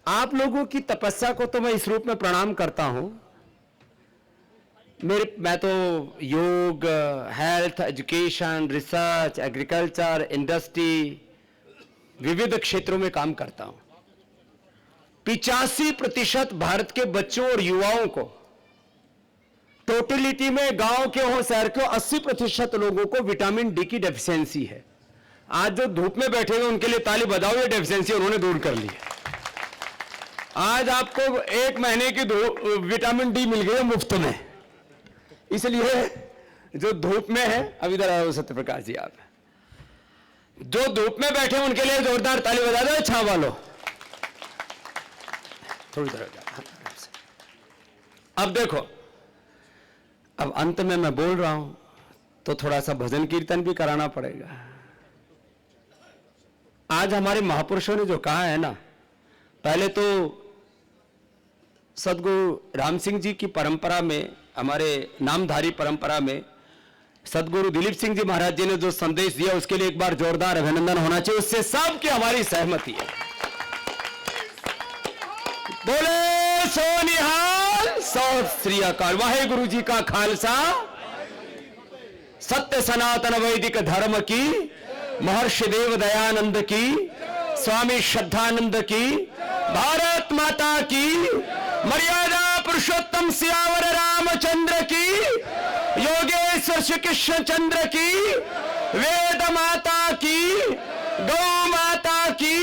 आप लोगों की तपस्या को तो मैं इस रूप में प्रणाम करता हूं। मैं तो योग, health, education, research, agriculture, industry, विविध क्षेत्रों में काम करता हूं। 85% भारत के बच्चों और युवाओं को, टोटलिटी में गांव के हो शहर के हो, 80% लोगों को विटामिन डी की डेफिशिएंसी है। आज जो धूप में बैठे हुए उनके लिए ताली बजाओ, ये डेफिशिएंसी उन्होंने दूर कर ली है। आज आपको 1 महीने की विटामिन डी मिल गई है मुफ्त में, इसलिए जो धूप में है, अब इधर आओ सत्य प्रकाश जी, आप जो धूप में बैठे उनके लिए जोरदार ताली बजा दो। छाव वालों थोड़ी देर हो जाए। अब देखो, अब अंत में मैं बोल रहा हूं तो थोड़ा सा भजन कीर्तन भी कराना पड़ेगा। आज हमारे महापुरुषों ने जो कहा है ना, पहले तो सदगुरु राम सिंह जी की परंपरा में, हमारे नामधारी परंपरा में सदगुरु दिलीप सिंह जी महाराज जी ने जो संदेश दिया उसके लिए एक बार जोरदार अभिनंदन होना चाहिए। उससे सबकी हमारी सहमति है। बोले सो निहाल, सत श्री अकाल। वाहेगुरु जी का खालसा, सत्य सनातन वैदिक धर्म की, महर्षि देव दयानंद की, स्वामी श्रद्धानंद की, भारत माता की, मर्यादा पुरुषोत्तम सियावर रामचंद्र की, योगेश्वर श्री कृष्ण चंद्र की, वेद माता की, गौ माता की।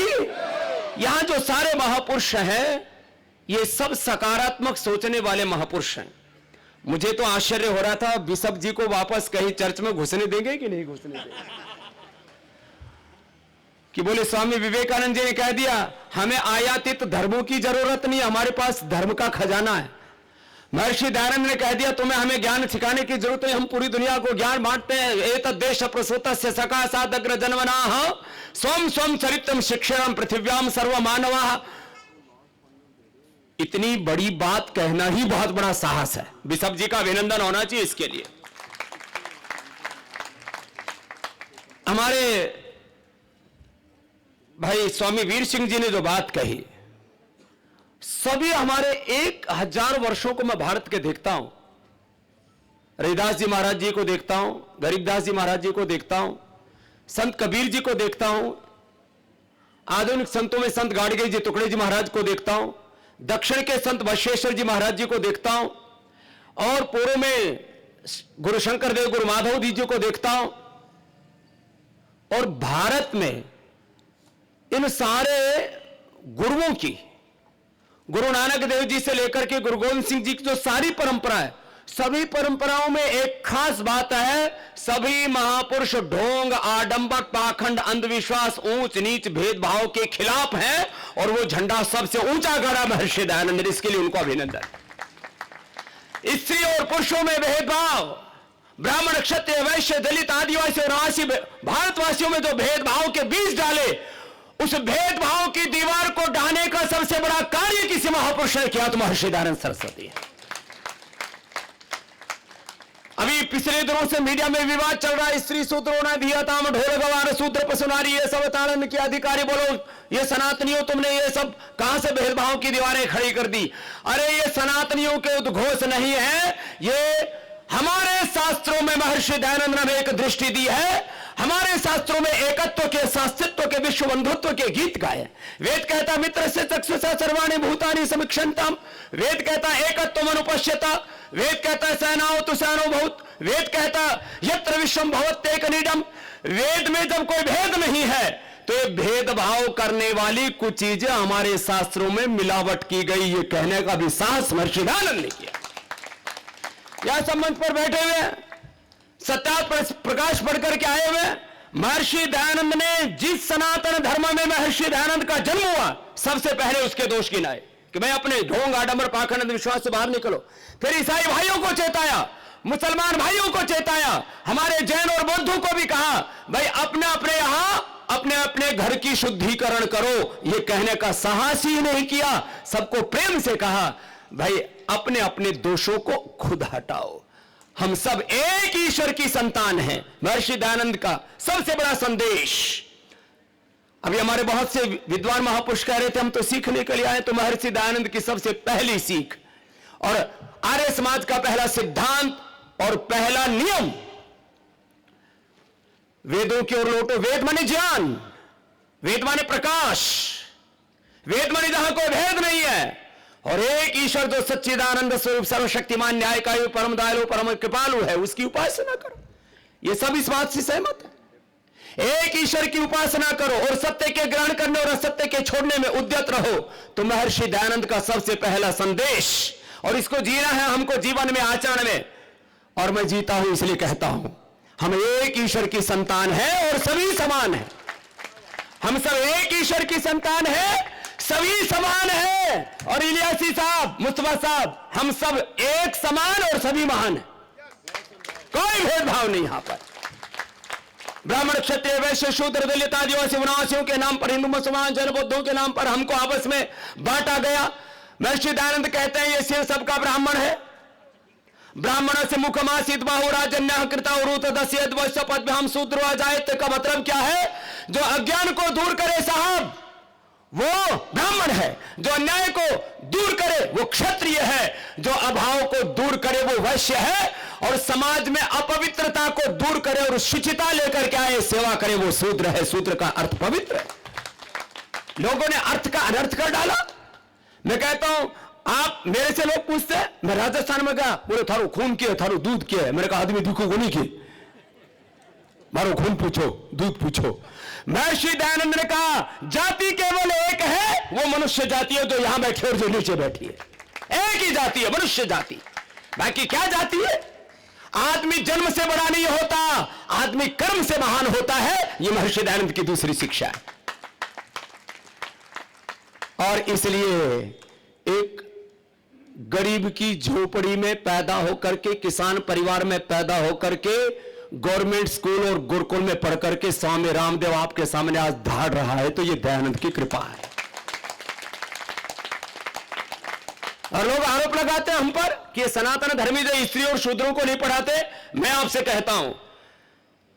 यहां जो सारे महापुरुष हैं, ये सब सकारात्मक सोचने वाले महापुरुष हैं। मुझे तो आश्चर्य हो रहा था, बिशप जी को वापस कहीं चर्च में घुसने देंगे कि नहीं घुसने देंगे। कि बोले स्वामी विवेकानंद जी ने कह दिया, हमें आयातित धर्मों की जरूरत नहीं, हमारे पास धर्म का खजाना है। महर्षि दयानंद ने कह दिया, तुम्हें हमें ज्ञान सिखाने की जरूरत है, हम पूरी दुनिया को ज्ञान बांटते हैं। एतद् देश प्रसूतस्य सकाशात् अग्र जन्मनाः स्वं स्वं चरित्रम शिक्षणम पृथिव्याम सर्व मानवाः। इतनी बड़ी बात कहना ही बहुत बड़ा साहस है। बिशप जी का अभिनंदन होना चाहिए इसके लिए। हमारे भाई स्वामी वीर सिंह जी ने जो बात कही, सभी हमारे 1000 वर्षों को मैं भारत के देखता हूं। रविदास जी महाराज जी को देखता हूं, गरीबदास जी महाराज जी को देखता हूं, संत कबीर जी को देखता हूं, आधुनिक संतों में संत गाड़गे जी टुकड़े जी महाराज को देखता हूं, दक्षिण के संत बशेश्वर जी महाराज जी को देखता हूं, और पूर्व में गुरु शंकर देव, गुरु माधव जी को देखता हूं। और भारत में इन सारे गुरुओं की, गुरु नानक देव जी से लेकर के गुरु गोविंद सिंह जी की जो सारी परंपरा है, सभी परंपराओं में एक खास बात है, सभी महापुरुष ढोंग, आडंबर, पाखंड, अंधविश्वास, ऊंच नीच, भेदभाव के खिलाफ हैं। और वो झंडा सबसे ऊंचा गाड़ा महर्षि दयानंद ने, इसके लिए उनको अभिनंदन। स्त्री और पुरुषों में भेदभाव, ब्राह्मण, क्षत्रिय, वैश्य, दलित, आदिवासी और आवासी भारतवासियों में जो भेदभाव के बीज डाले, उस भेदभाव की दीवार को ढाने का सबसे बड़ा कार्य किसी महापुरुष ने किया तो महर्षि दयानंद सरस्वती है। अभी पिछले दिनों से मीडिया में विवाद चल रहा है, स्त्री सूत्रों ने दिया था, ढोल गवार सूत्र पसुनारी, ये सब ताड़न के अधिकारी, बोलो ये सनातनियों, तुमने ये सब कहां से भेदभाव की दीवारें खड़ी कर दी। अरे ये सनातनियों के उद्घोष नहीं है, ये हमारे शास्त्रों में महर्षि दयानंद ने एक दृष्टि दी है। हमारे शास्त्रों में एकत्व के, शास्त्रित्व के, विश्व बंधुत्व के गीत गाए। वेद कहता मित्र से चक्षुषा सर्वाणि भूतानि समीक्षन्तम्। वेद कहता एकत्वम अनुपश्यता। वेद कहता सहनाओ तु सहनो भूत। वेद कहता यत्र विश्वम भवत्येकनिडम्। वेद में जब कोई भेद नहीं है तो ये भेदभाव करने वाली कुछ चीजें हमारे शास्त्रों में मिलावट की गई, ये कहने का भी साहस महर्षि दयानंद ने किया। यह सब मंच पर बैठे हुए सत्या प्रकाश पढ़कर के आए हुए महर्षि दयानंद ने जिस सनातन धर्म में महर्षि दयानंद का जन्म हुआ, सबसे पहले उसके दोष गिनाए कि भाई अपने ढोंग, आडंबर, पाखंड, विश्वास से बाहर निकलो। फिर ईसाई भाइयों को चेताया, मुसलमान भाइयों को चेताया, हमारे जैन और बौद्धों को भी कहा भाई अपने अपने यहां अपने अपने घर की शुद्धिकरण करो। यह कहने का साहस ही नहीं किया, सबको प्रेम से कहा भाई अपने अपने दोषों को खुद हटाओ, हम सब एक ईश्वर की संतान हैं। महर्षि दयानंद का सबसे बड़ा संदेश। अभी हमारे बहुत से विद्वान महापुरुष कह रहे थे हम तो सीखने के लिए आए, तो महर्षि दयानंद की सबसे पहली सीख और आर्य समाज का पहला सिद्धांत और पहला नियम, वेदों की ओर लौटो। वेद माने ज्ञान, वेद माने प्रकाश, वेद माने जहां कोई भेद नहीं है, और एक ईश्वर जो सच्चिदानंद स्वरूप सर्वशक्तिमान न्यायकारी परम दयालु परम कृपालु है, उसकी उपासना करो। ये सब इस बात से सहमत है। एक ईश्वर की उपासना करो और सत्य के ग्रहण करने और असत्य के छोड़ने में उद्यत रहो। तो महर्षि दयानंद का सबसे पहला संदेश, और इसको जीना है हमको जीवन में, आचरण में। और मैं जीता हूं इसलिए कहता हूं, हम एक ईश्वर की संतान है और सभी समान है। हम सब एक ईश्वर की संतान है, सभी समान है। और इलियासी साहब, मुस्तफा साहब, हम सब एक समान और सभी महान है, कोई भेदभाव नहीं। यहां पर ब्राह्मण क्षत्रिय वैश्य शूद्र दलित आदिवासी वनवासियों के नाम पर, हिंदू मुसलमान जैन बौद्धों के नाम पर हमको आपस में बांटा गया। महर्षि दयानंद कहते हैं ये सिर सबका ब्राह्मण है। ब्राह्मण से मुखमासित बाहु राजन्य कृता उरूत दस्यत वैश्य पद हम शूद्र जायत का मतलब क्या है? जो अज्ञान को दूर करे साहब वो ब्राह्मण है, जो अन्याय को दूर करे वो क्षत्रिय है, जो अभाव को दूर करे वो वैश्य है, और समाज में अपवित्रता को दूर करे और शुचिता लेकर के आए सेवा करे वो शूद्र है। शूद्र का अर्थ पवित्र है। लोगों ने अर्थ का अनर्थ कर डाला। मैं कहता हूं, आप मेरे से लोग पूछते हैं, मैं राजस्थान में गया, बोले थारो खून क्या है, थारो दूध क्या है। मैंने कहा आदमी दिखो को नहीं की, मारो खून पूछो, दूध पूछो। महर्षि दयानंद ने कहा जाति केवल एक है, वो मनुष्य जाति है जो यहां बैठी और जो नीचे बैठी है। एक ही जाति है, मनुष्य जाति। बाकी क्या जाति है? आदमी जन्म से बड़ा नहीं होता, आदमी कर्म से महान होता है। यह महर्षि दयानंद की दूसरी शिक्षा है। और इसलिए एक गरीब की झोपड़ी में पैदा होकर के, किसान परिवार में पैदा होकर के, गवर्नमेंट स्कूल और गुरुकुल में पढ़ करके स्वामी रामदेव आपके सामने आज धाड़ रहा है, तो यह दयानंद की कृपा है। और लोग आरोप लगाते हैं हम पर कि सनातन धर्मी जो स्त्री और शूद्रों को नहीं पढ़ाते। मैं आपसे कहता हूं,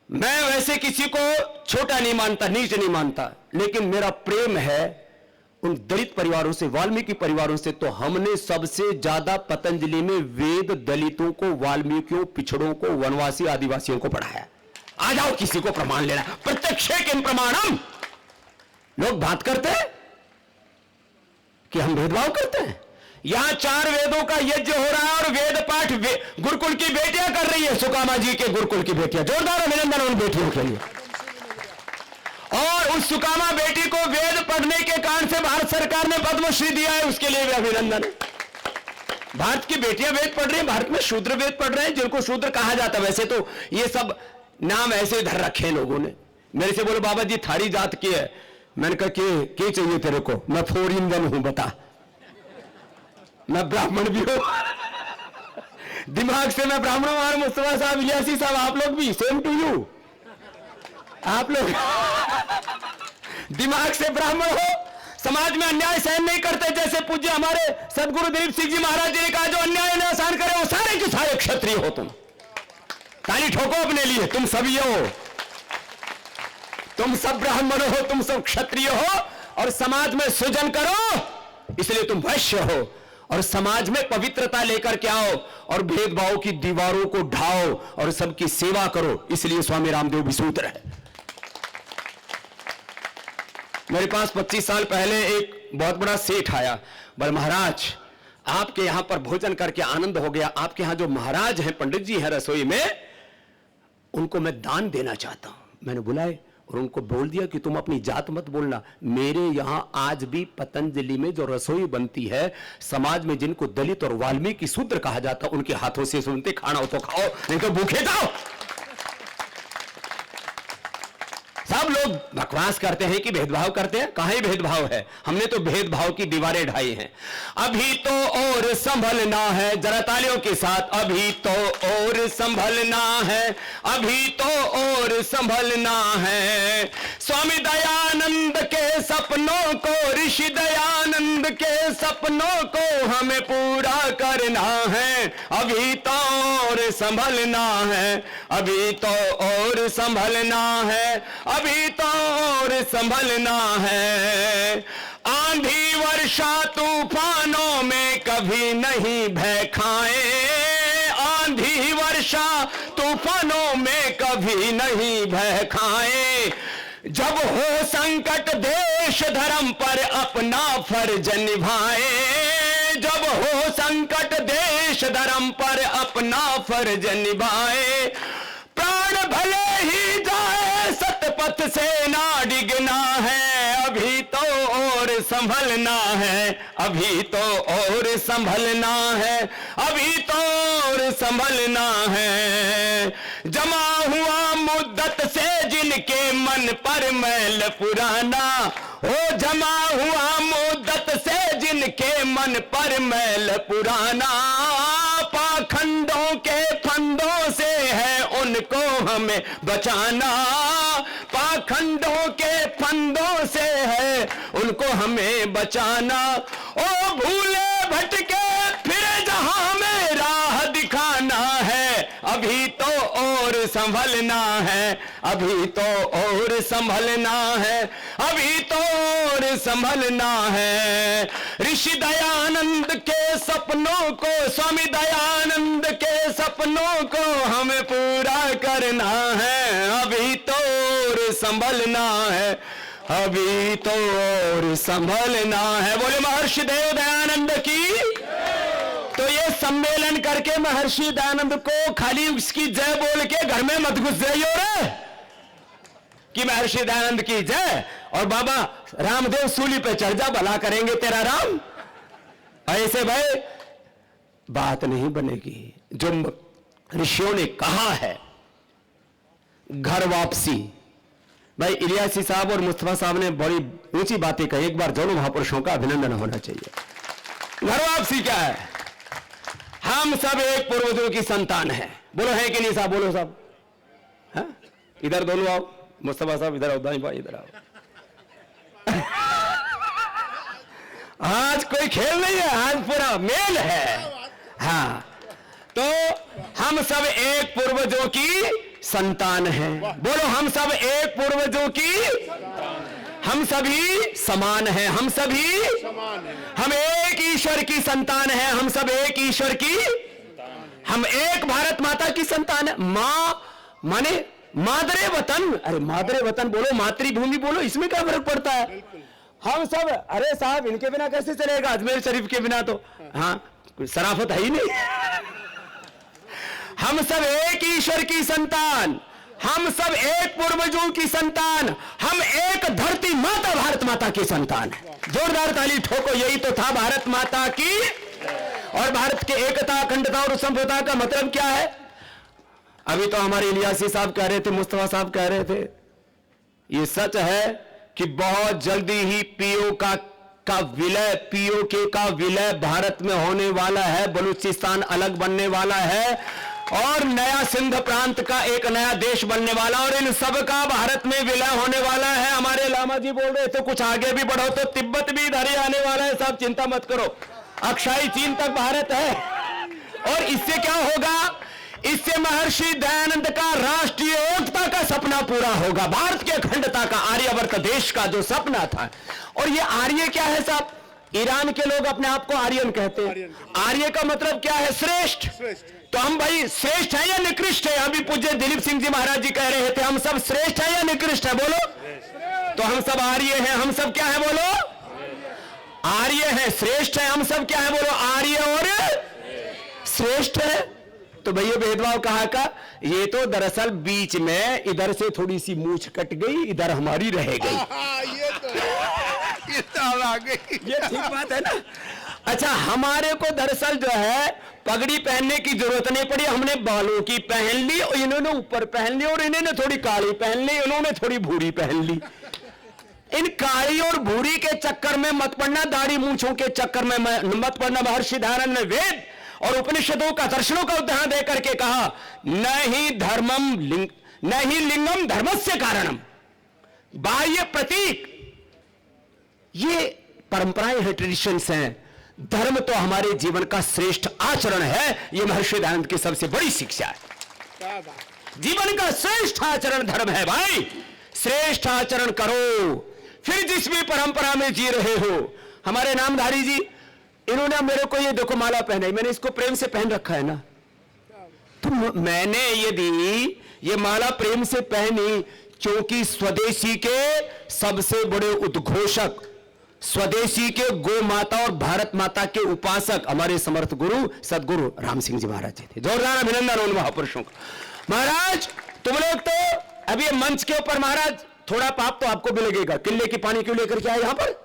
मैं वैसे किसी को छोटा नहीं मानता, नीच नहीं मानता, लेकिन मेरा प्रेम है उन दलित परिवारों से, वाल्मीकि परिवारों से। तो हमने सबसे ज्यादा पतंजलि में वेद दलितों को, वाल्मीकियों, पिछड़ों को, वनवासी आदिवासियों को पढ़ाया। आ जाओ किसी को प्रमाण लेना, प्रत्यक्षे किम प्रमाणम। लोग बात करते हैं कि हम भेदभाव करते हैं। यहां 4 वेदों का यज्ञ हो रहा है और वेद पाठ गुरुकुल की बेटियां कर रही है, सुकामा जी के गुरुकुल की बेटियां। जोरदार अभिनंदन उन बेटियों के लिए। और उस सुकामा बेटी को वेद पढ़ने के कारण से भारत सरकार ने पद्मश्री दिया है, उसके लिए भी अभिनंदन है। भारत की बेटियां वेद पढ़ रही हैं, भारत में शूद्र वेद पढ़ रहे हैं, जिनको शूद्र कहा जाता है। वैसे तो ये सब नाम ऐसे धर रखे हैं लोगों ने। मेरे से बोले बाबा जी थारी जात की है। मैंने कहा क्या चाहिए तेरे को? मैं 4 in 1 हूं, बता। मैं ब्राह्मण भी हूं, दिमाग से मैं ब्राह्मण हूं। मुस्तफा साहब, इलियासी साहब, आप लोग भी सेम टू यू। आप लोग दिमाग से ब्राह्मण हो, समाज में अन्याय सहन नहीं करते। जैसे पूज्य हमारे सदगुरु दिलीप सिंह जी महाराज जी ने कहा, जो अन्याय न सहन करे वो सारे के सारे क्षत्रिय हो। तुम ताली ठोको अपने लिए, तुम सभी हो, तुम सब ब्राह्मण हो, तुम सब क्षत्रिय हो, और समाज में सृजन करो, इसलिए तुम वैश्य हो। और समाज में पवित्रता लेकर के आओ और भेदभाव की दीवारों को ढाओ और सबकी सेवा करो, इसलिए स्वामी रामदेव भी सूत्र है। मेरे पास 25 साल पहले एक बहुत बड़ा सेठ आया। बोले महाराज आपके यहां पर भोजन करके आनंद हो गया, आपके यहां जो महाराज हैं, पंडित जी हैं रसोई में, उनको मैं दान देना चाहता हूं। मैंने बुलाए और उनको बोल दिया कि तुम अपनी जात मत बोलना, मेरे यहां आज भी पतंजलि में जो रसोई बनती है, समाज में जिनको दलित और वाल्मीकि शूद्र कहा जाता, उनके हाथों से सुनते, खाना हो तो खाओ नहीं तो भूखे जाओ। सब लोग बकवास करते हैं कि भेदभाव करते हैं, कहां ही भेदभाव है। हमने तो भेदभाव की दीवारें ढाई हैं। अभी तो और संभलना है, जरा तालियों के साथ, अभी तो और संभलना है, अभी तो और संभलना है। स्वामी दयानंद के सपनों को, ऋषि दयानंद के सपनों को हमें पूरा करना है। अभी तो और संभलना है, अभी तो और संभलना है, अभी तो और संभलना है। आंधी वर्षा तूफानों में कभी नहीं भय खाए, आंधी वर्षा तूफानों में कभी नहीं भय खाए। जब हो संकट देश धर्म पर अपना फर्ज निभाए, जब हो संकट देश धर्म पर अपना फर्ज निभाए। प्राण भले ही जाए सतपथ से ना डिगना है, अभी तो और संभलना है, अभी तो और संभलना है, अभी तो और संभलना है। जमा हुआ मुद्दत से जिनके मन पर मैल पुराना, हो जमा हुआ मुद्दत से जिनके मन पर मैल पुराना। पाखंडों के फंदों से है उनको हमें बचाना, पाखंडों के फंदों से है उनको हमें बचाना। ओ भूले भटके फिर जहां में राह दिखाना है, अभी तो और संभलना है, अभी तो और संभलना है, अभी तो और संभलना है। ऋषि दयानंद के सपनों को, स्वामी दयानंद के सपनों को हमें पूरा करना है, अभी तो और संभलना है, अभी तो और संभलना है। बोले महर्षि देव दयानंद की। तो ये सम्मेलन करके महर्षि दयानंद को खाली उसकी जय बोल के घर में मत घुस जाइए रे कि महर्षि दयानंद की जय, और बाबा रामदेव सूली पे चढ़ जा, भला करेंगे तेरा राम। ऐसे भाई बात नहीं बनेगी। जो ऋषियों ने कहा है घर वापसी, भाई इलियासी साहब और मुस्तफा साहब ने बड़ी ऊंची बातें कही। एक बार दोनों महापुरुषों का अभिनंदन होना चाहिए। घर वापसी क्या है? हम सब एक पूर्वजों की संतान हैं। बोलो है कि नहीं साहब? बोलो साहब। हाँ? इधर दोनों आओ, मुस्तफा साहब इधर आओ, दाई भाई इधर आओ। आज कोई खेल नहीं है, आज पूरा मेल है। हाँ, तो हम सब एक पूर्वजों की संतान हैं। बोलो हम सब एक पूर्वजों की, हम सभी समान हैं, हम सभी समान हैं, हम एक ईश्वर की संतान हैं, हम सब एक ईश्वर की, हम एक भारत माता की संतान है। माँ माने मादरे वतन। अरे मादरे वतन बोलो, मातृभूमि बोलो, इसमें क्या फर्क पड़ता है? हम सब, अरे साहब इनके बिना कैसे चलेगा? अजमेर शरीफ के बिना तो हाँ शराफत है ही नहीं। हम सब एक ईश्वर की संतान, हम सब एक पूर्वजों की संतान, हम एक धरती माता भारत माता की संतान है। जोरदार ताली ठोको। यही तो था भारत माता की। और भारत के एकता, अखंडता और संप्रभुता का मतलब क्या है? अभी तो हमारे इलियासी साहब कह रहे थे, मुस्तफा साहब कह रहे थे, ये सच है कि बहुत जल्दी ही पीओके का विलय भारत में होने वाला है। बलूचिस्तान अलग बनने वाला है और नया सिंध प्रांत का एक नया देश बनने वाला, और इन सब का भारत में विलय होने वाला है। हमारे लामा जी बोल रहे थे कुछ आगे भी बढ़ो तो तिब्बत भी इधर ही आने वाला है। साहब चिंता मत करो, अक्षय चीन तक भारत है। और इससे क्या होगा? इससे महर्षि दयानंद का राष्ट्रीय एकता का सपना पूरा होगा, भारत के अखंडता का, आर्यवर्त देश का जो सपना था। और ये आर्य क्या है साहब? ईरान के लोग अपने आप को आर्यन कहते हैं। आर्य का मतलब क्या है? श्रेष्ठ। तो हम भाई श्रेष्ठ है या निकृष्ट है? अभी पूज्य दिलीप सिंह जी महाराज जी कह रहे थे हम सब श्रेष्ठ है या निकृष्ट है? बोलो। तो हम सब आर्य हैं। हम सब क्या है? बोलो आर्य है। श्रेष्ठ है। हम सब क्या है? बोलो आर्य और श्रेष्ठ है। तो भैया भेदभाव कहा का? ये तो दरअसल बीच में इधर से थोड़ी सी मूछ कट गई, इधर हमारी रह गई। ये ठीक बात है ना? अच्छा, हमारे को दरअसल जो है पगड़ी पहनने की जरूरत नहीं पड़ी, हमने बालों की पहन ली और इन्होंने ऊपर पहन ली, और इन्होंने थोड़ी काली पहन ली, इन्होंने थोड़ी भूरी पहन ली। इन काली और भूरी के चक्कर में मत पड़ना, दाढ़ी मूंछों के चक्कर में मत पड़ना। महर्षि दयानंद ने वेद और उपनिषदों का, दर्शनों का उदाहरण दे करके कहा, न ही लिंगम धर्मस्य कारणम, बाह्य प्रतीक, ये परंपराएं हैं, ट्रेडिशंस हैं। धर्म तो हमारे जीवन का श्रेष्ठ आचरण है। ये महर्षि दयानंद की सबसे बड़ी शिक्षा है। जीवन का श्रेष्ठ आचरण धर्म है भाई। श्रेष्ठ आचरण करो, फिर जिस भी परंपरा में जी रहे हो। हमारे नामधारी जी, इन्होंने मेरे को ये देखो माला पहनाई, मैंने इसको प्रेम से पहन रखा है ना। तो मैंने यदि ये माला प्रेम से पहनी क्योंकि स्वदेशी के सबसे बड़े उद्घोषक, स्वदेशी के गो माता और भारत माता के उपासक हमारे समर्थ गुरु सदगुरु राम सिंह जी महाराज जी थे। जोरदार अभिनंदन उन महापुरुषों को। महाराज तुम लोग तो अभी मंच के ऊपर, महाराज थोड़ा पाप तो आपको भी लगेगा। किले की पानी क्यों लेकर के आए यहाँ पर?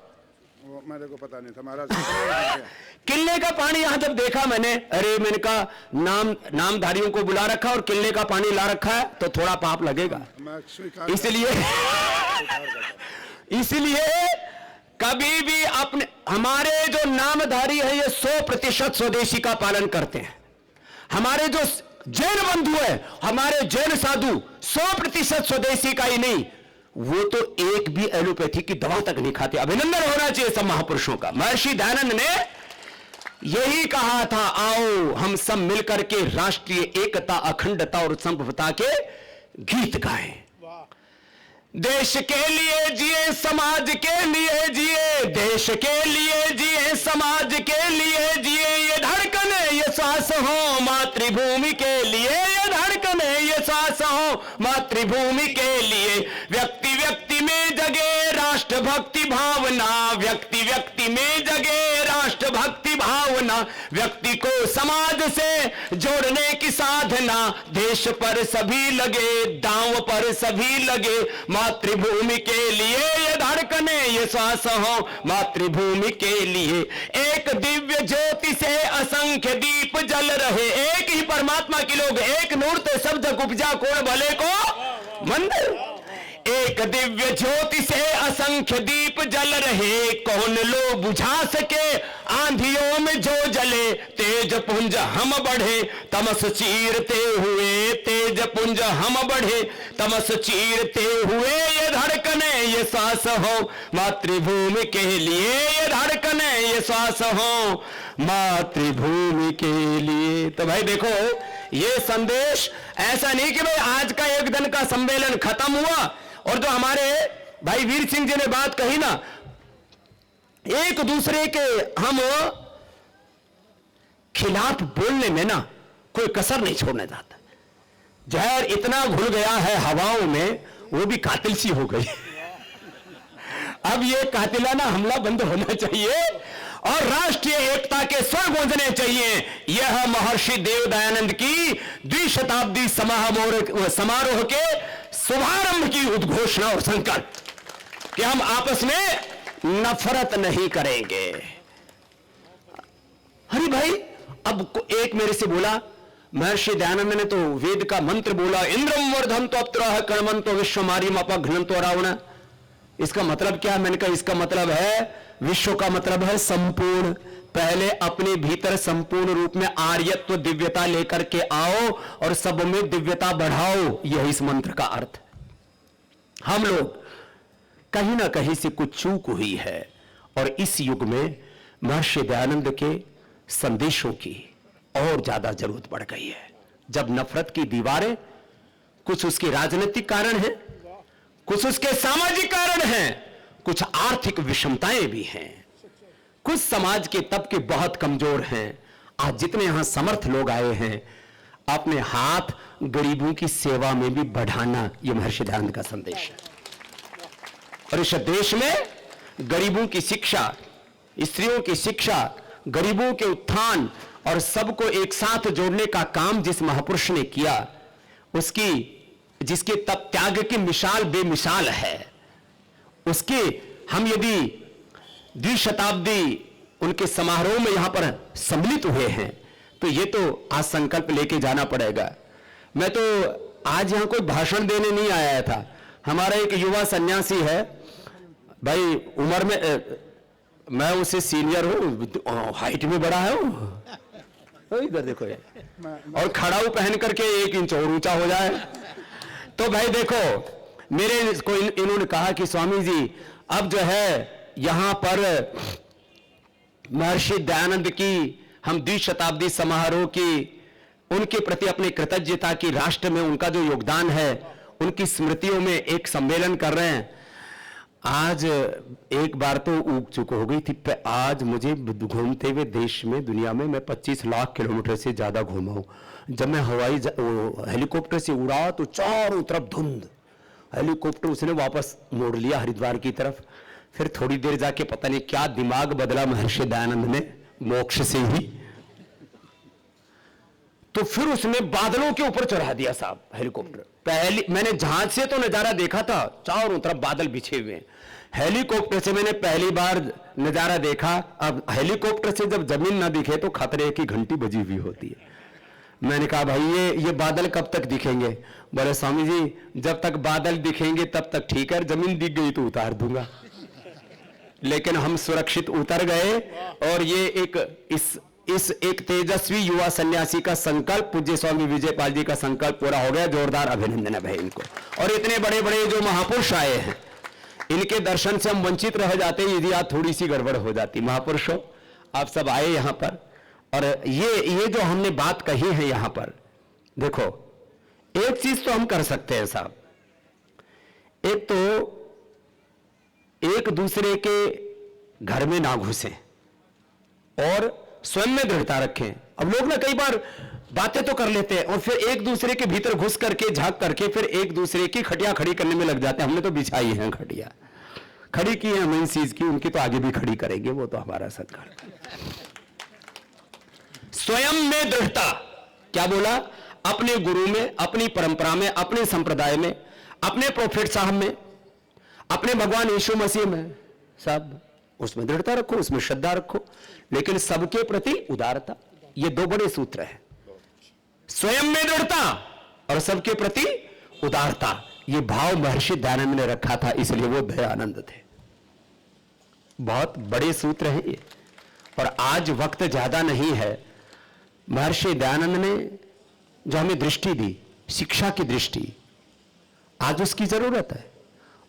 मेरे को पता नहीं था महाराज। किले का पानी यहां जब देखा मैंने, अरे मैंने कहा नामधारियों को बुला रखा और किले का पानी ला रखा है तो थोड़ा पाप लगेगा। इसलिए कभी भी अपने, हमारे जो नामधारी है ये 100% स्वदेशी का पालन करते हैं। हमारे जो जैन बंधु है, हमारे जैन साधु 100% स्वदेशी का ही नहीं, वो तो एक भी एलोपैथी की दवा तक नहीं खाते। अभिनंदन होना चाहिए सब महापुरुषों का। महर्षि दयानंद ने यही कहा था, आओ हम सब मिलकर के राष्ट्रीय एकता, अखंडता और संप्रभुता के गीत गाएं। देश के लिए जिए, समाज के लिए जिए, देश के लिए जिए, समाज के लिए जिए, ये धड़कने ये सांस हो मातृभूमि के लिए, ये धड़कने ये सांस हो मातृभूमि के लिए। व्यक्ति व्यक्ति में जगे राष्ट्रभक्ति भावना, व्यक्ति व्यक्ति में जगे राष्ट्रभक्ति भावना, व्यक्ति को समाज से जोड़ने की साधना, देश पर सभी लगे, दांव पर सभी लगे, मातृभूमि के लिए ये धड़कने ये श्वास हो मातृभूमि के लिए। एक दिव्य ज्योति से असंख्य दीप जल रहे, एक ही परमात्मा के लोग, एक नूर तो सब जग उपजा, कौन भले को मंदिर। एक दिव्य ज्योति से असंख्य दीप जल रहे, कौन लो बुझा सके आंधियों में जो जले। तेज पुंज हम बढ़े तमस चीरते हुए, तेज पुंज हम बढ़े तमस चीरते हुए, ये धड़कने ये सांस हो मातृभूमि के लिए, ये धड़कने ये सांस हो मातृभूमि के लिए। तो भाई देखो, ये संदेश ऐसा नहीं कि भाई आज का एक दिन का सम्मेलन खत्म हुआ और जो हमारे भाई वीर सिंह जी ने बात कही ना, एक दूसरे के हम खिलाफ बोलने में ना कोई कसर नहीं छोड़ना चाहता। जहर इतना घुल गया है हवाओं में, वो भी कातिल सी हो गई। अब ये कातिलाना हमला बंद होना चाहिए और राष्ट्रीय एकता के स्वर गूंजने चाहिए। यह महर्षि देव दयानंद की द्विशताब्दी समारोह के शुभारंभ की उद्घोषणा और संकल्प कि हम आपस में नफरत नहीं करेंगे। अरे भाई, अब एक मेरे से बोला, महर्षि दयानंद ने तो वेद का मंत्र बोला, इंद्रम वर्धन्तो अप्तरः कर्मन्तो विश्वमारिम अपघ्नन्तो रावण। इसका मतलब क्या? मैंने कहा इसका मतलब है, विश्व का मतलब है संपूर्ण। पहले अपने भीतर संपूर्ण रूप में आर्यत्व दिव्यता लेकर के आओ और सब में दिव्यता बढ़ाओ, यही इस मंत्र का अर्थ। हम लोग कहीं ना कहीं से कुछ चूक हुई है और इस युग में महर्षि दयानंद के संदेशों की और ज्यादा जरूरत बढ़ गई है। जब नफरत की दीवारें, कुछ उसके राजनीतिक कारण हैं, कुछ उसके सामाजिक कारण हैं, कुछ आर्थिक विषमताएं भी हैं, कुछ समाज के तबके बहुत कमजोर हैं। आज जितने यहां समर्थ लोग आए हैं, अपने हाथ गरीबों की सेवा में भी बढ़ाना, यह महर्षि दयानंद का संदेश है। और इस देश में गरीबों की शिक्षा, स्त्रियों की शिक्षा, गरीबों के उत्थान और सबको एक साथ जोड़ने का काम जिस महापुरुष ने किया, उसकी, जिसके तप त्याग की मिसाल बेमिसाल है, उसके हम यदि द्विशताब्दी उनके समारोह में यहां पर सम्मिलित हुए हैं तो ये तो आज संकल्प लेके जाना पड़ेगा। मैं तो आज यहां कोई भाषण देने नहीं आया था। हमारा एक युवा सन्यासी है भाई, उम्र में मैं उससे सीनियर हूं, हाइट में बड़ा है वो, इधर देखो ये, और खड़ाऊ पहन करके 1 इंच और ऊंचा हो जाए। तो भाई देखो, मेरे को इन्होंने कहा कि स्वामी जी अब जो है यहां पर महर्षि दयानंद की हम द्विशताब्दी समारोह की उनके प्रति अपने कृतज्ञता की, राष्ट्र में उनका जो योगदान है उनकी स्मृतियों में एक सम्मेलन कर रहे हैं। आज एक बार तो ऊब चुक हो गई थी, आज मुझे घूमते हुए देश में, दुनिया में मैं 25 लाख किलोमीटर से ज्यादा घूमा हूं। जब मैं हेलीकॉप्टर से उड़ा तो चारों तरफ धुंध, हेलीकॉप्टर उसने वापस मोड़ लिया हरिद्वार की तरफ। फिर थोड़ी देर जाके पता नहीं क्या दिमाग बदला महर्षि दयानंद ने, मोक्ष से ही, तो फिर उसने बादलों के ऊपर चढ़ा दिया साहब हेलीकॉप्टर। पहली मैंने जहाज से तो नजारा देखा था, चारों तरफ बादल बिछे हुए हैं, हेलीकॉप्टर से मैंने पहली बार नजारा देखा। अब हेलीकॉप्टर से जब जमीन ना दिखे तो खतरे की घंटी बजी हुई होती है। मैंने कहा भाई ये बादल कब तक दिखेंगे? बोले स्वामी जी जब तक बादल दिखेंगे तब तक ठीक है, जमीन दिख गई तो उतार दूंगा। लेकिन हम सुरक्षित उतर गए और ये इस एक तेजस्वी युवा सन्यासी का संकल्प, पूज्य स्वामी विजयपाल जी का संकल्प पूरा हो गया। जोरदार अभिनंदन है भाई इनको। और इतने बड़े बड़े जो महापुरुष आए हैं, इनके दर्शन से हम वंचित रह जाते यदि आज थोड़ी सी गड़बड़ हो जाती। महापुरुषों आप सब आए यहां पर, और ये जो हमने बात कही है यहां पर, देखो एक चीज तो हम कर सकते हैं साहब, एक तो एक दूसरे के घर में ना घुसें और स्वयं में दृढ़ता रखें। अब लोग ना कई बार बातें तो कर लेते हैं और फिर एक दूसरे के भीतर घुस करके, झांक करके फिर एक दूसरे की खटिया खड़ी करने में लग जाते हैं। हमने तो बिछाई है खटिया, खड़ी की है हम चीज की, उनकी तो आगे भी खड़ी करेंगे, वो तो हमारा संकल्प। स्वयं में दृढ़ता, क्या बोला? अपने गुरु में, अपनी परंपरा में, अपने संप्रदाय में, अपने प्रोफेट साहब में, अपने भगवान यीशु मसीह में, सब उसमें दृढ़ता रखो, उसमें श्रद्धा रखो, लेकिन सबके प्रति उदारता। ये दो बड़े सूत्र हैं, स्वयं में दृढ़ता और सबके प्रति उदारता। ये भाव महर्षि दयानंद ने रखा था, इसलिए वो दयानंद थे। बहुत बड़े सूत्र हैं ये, और आज वक्त ज्यादा नहीं है। महर्षि दयानंद ने जो हमें दृष्टि दी, शिक्षा की दृष्टि, आज उसकी जरूरत है।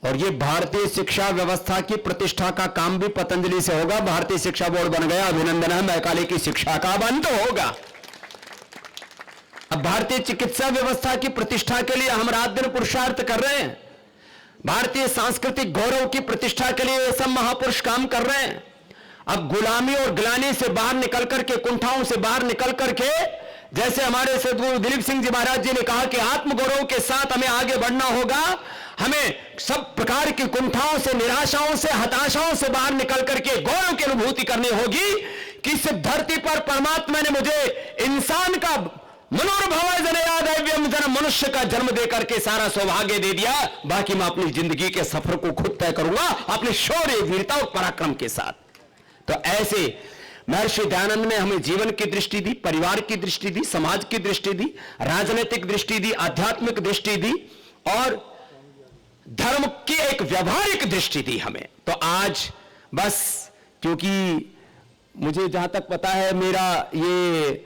और ये भारतीय शिक्षा व्यवस्था की प्रतिष्ठा का काम भी पतंजलि से होगा। भारतीय शिक्षा बोर्ड बन गया, अभिनंदन है। मैकाले की शिक्षा का बंद होगा। अब भारतीय चिकित्सा व्यवस्था की प्रतिष्ठा के लिए हम रात दिन पुरुषार्थ कर रहे हैं। भारतीय सांस्कृतिक गौरव की प्रतिष्ठा के लिए ये सब महापुरुष काम कर रहे हैं। अब गुलामी और गिलानी से बाहर निकल करके, कुंठाओं से बाहर निकल करके, जैसे हमारे सदगुरु दिलीप सिंह जी महाराज जी ने कहा कि आत्मगौरव के साथ हमें आगे बढ़ना होगा। हमें सब प्रकार की कुंठाओं से, निराशाओं से, हताशाओं से बाहर निकल करके गौरव की अनुभूति करनी होगी कि इस धरती पर परमात्मा ने मुझे इंसान का मनोरभव जन मनुष्य का जन्म दे करके सारा सौभाग्य दे दिया। बाकी मैं अपनी जिंदगी के सफर को खुद तय करूंगा अपने शौर्य, वीरता और पराक्रम के साथ। तो ऐसे महर्षि दयानंद ने हमें जीवन की दृष्टि दी, परिवार की दृष्टि दी, समाज की दृष्टि दी, राजनीतिक दृष्टि दी, आध्यात्मिक दृष्टि दी और धर्म की एक व्यवहारिक दृष्टि दी हमें। तो आज बस, क्योंकि मुझे जहां तक पता है मेरा ये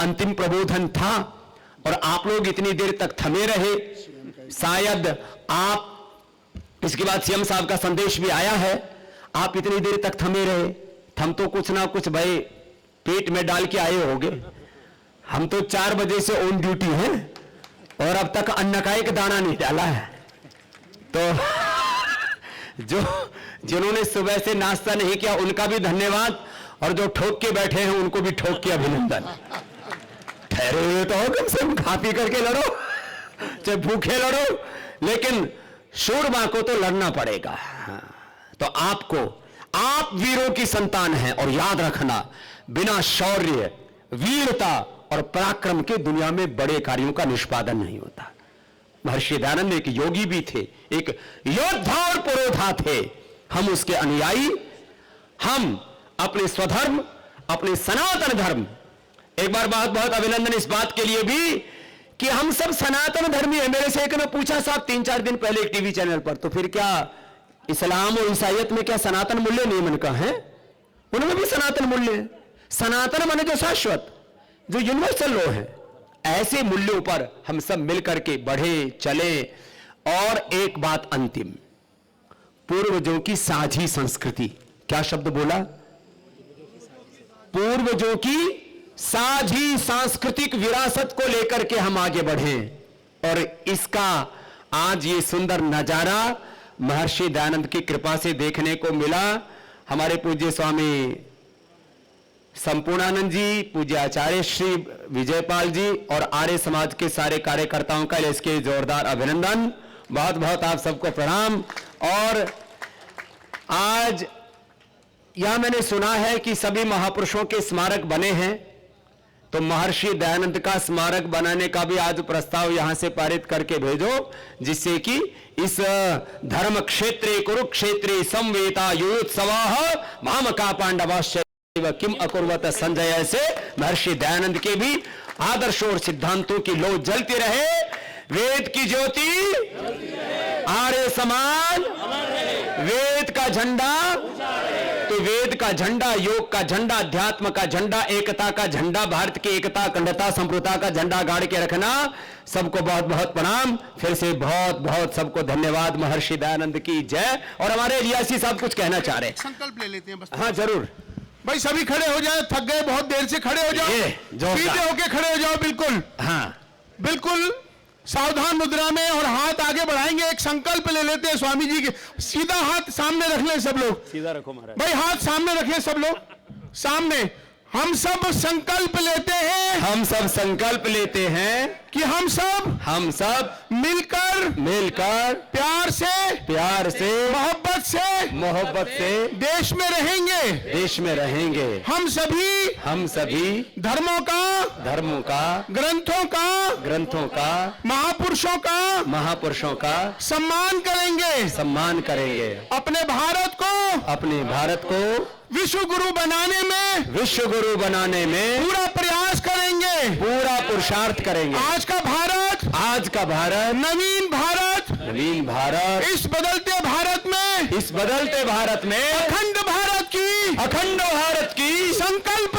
अंतिम प्रबोधन था और आप लोग इतनी देर तक थमे रहे, शायद आप, इसके बाद सीएम साहब का संदेश भी आया है, आप इतनी देर तक थमे रहे। हम तो कुछ ना कुछ भाई पेट में डाल के आए होंगे। हम तो 4 बजे से ऑन ड्यूटी हैं और अब तक अन्न का एक दाना नहीं डाला है। तो जिन्होंने सुबह से नाश्ता नहीं किया उनका भी धन्यवाद, और जो ठोक के बैठे हैं उनको भी ठोक के अभिनंदन। ठहरे हुए तो हो, कम से कम खा पी करके लड़ो, चाहे भूखे लड़ो, लेकिन शूरमा को तो लड़ना पड़ेगा। तो आप वीरों की संतान हैं, और याद रखना, बिना शौर्य, वीरता और पराक्रम के दुनिया में बड़े कार्यों का निष्पादन नहीं होता। महर्षि दयानंद एक योगी भी थे, एक योद्धा और पुरोधा थे। हम उसके अनुयायी, हम अपने स्वधर्म, अपने सनातन धर्म, एक बार बहुत अभिनंदन इस बात के लिए भी कि हम सब सनातन धर्मी है। मेरे से एक ने पूछा साहब 3-4 दिन पहले एक टीवी चैनल पर, तो फिर क्या इस्लाम और ईसाइयत में क्या सनातन मूल्य नहीं? मन का है, उनमें भी सनातन मूल्य है। सनातन माने जो शाश्वत, जो यूनिवर्सल लॉ है। ऐसे मूल्यों पर हम सब मिलकर के बढ़े चले और एक बात अंतिम, पूर्वजों की साझी संस्कृति। क्या शब्द बोला? पूर्वजों की साझी सांस्कृतिक विरासत को लेकर के हम आगे बढ़े, और इसका आज ये सुंदर नजारा महर्षि दयानंद की कृपा से देखने को मिला। हमारे पूज्य स्वामी संपूर्णानंद जी, पूज्य आचार्य श्री विजयपाल जी और आर्य समाज के सारे कार्यकर्ताओं का इसके जोरदार अभिनंदन। बहुत बहुत आप सबको प्रणाम। और आज यह मैंने सुना है कि सभी महापुरुषों के स्मारक बने हैं, तो महर्षि दयानंद का स्मारक बनाने का भी आज प्रस्ताव यहां से पारित करके भेजो, जिससे कि इस धर्म क्षेत्रे कुरुक्षेत्रे संवेता युत्सवाः मामका पांडवाश्च किम अकुर्वत संजय से महर्षि दयानंद के भी आदर्शों और सिद्धांतों की लौ जलती रहे, वेद की ज्योति आर्य समाज, वेद का झंडा, तो वेद का झंडा, योग का झंडा, अध्यात्म का झंडा, एकता का झंडा, भारत की एकता अखंडता संप्रभुता का झंडा गाड़ के रखना। सबको बहुत बहुत प्रणाम, फिर से बहुत बहुत सबको धन्यवाद। महर्षि दयानंद की जय। और हमारे रियासी साहब कुछ कहना चाह रहे हैं, संकल्प ले लेते हैं बस। हाँ जरूर भाई सभी खड़े हो जाए, थक गए बहुत देर से, खड़े हो जाओ, सीधे होके खड़े हो जाओ, बिल्कुल हाँ बिल्कुल सावधान मुद्रा में, और हाथ आगे बढ़ाएंगे। एक संकल्प ले लेते हैं स्वामी जी के। सीधा हाथ सामने रख लें सब लोग, सीधा रखो महाराज भाई हाथ सामने रखें सब लोग सामने। हम सब संकल्प लेते हैं, हम सब संकल्प लेते हैं कि हम सब मिलकर प्यार से मोहब्बत से देश में रहेंगे। हम सभी धर्मों का ग्रंथों का महापुरुषों का सम्मान करेंगे। अपने भारत को विश्व गुरु बनाने में पूरा प्रयास करेंगे, पूरा पुरुषार्थ करेंगे। आज का भारत नवीन भारत, इस बदलते भारत में अखंड भारत की संकल्प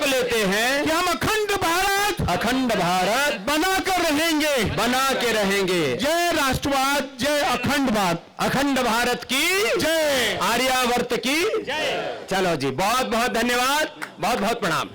लेते हैं कि हम अखंड भारत बना के रहेंगे। जय राष्ट्रवाद, जय अखंड भारत की जय, आर्यावर्त की जय। चलो जी, बहुत बहुत धन्यवाद, बहुत बहुत प्रणाम।